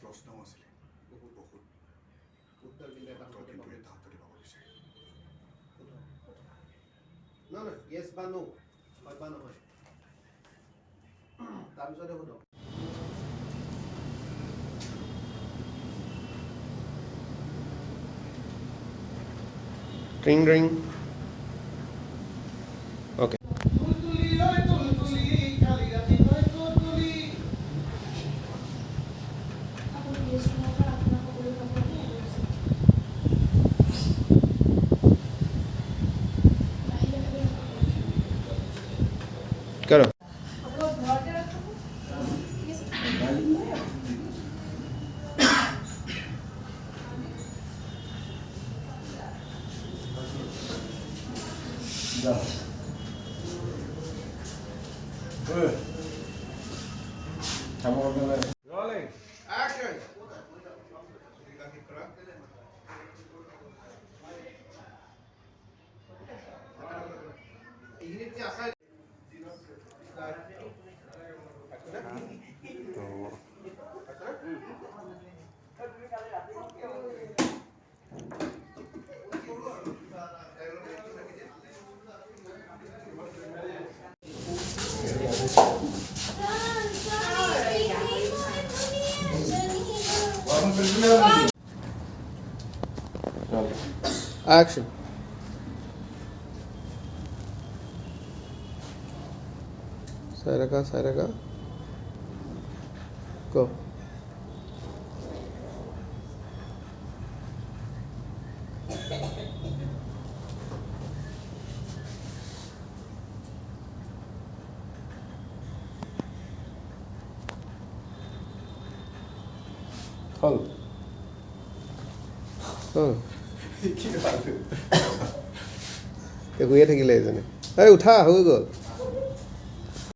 প্ৰশ্নও আছিলে বহুত উত্তৰ কিন্তু এটা কিন্তু এটা হাততে পাব বিচাৰে নহয় য়েছ বা নো হয় বা নহয় তাৰপিছতে সোধক Ring ring. Okay. करो Rolling. Action. Action. Saraka. Go. Hold. শুয়ে থাকিলে এজনে এই উঠা হৈ গ'ল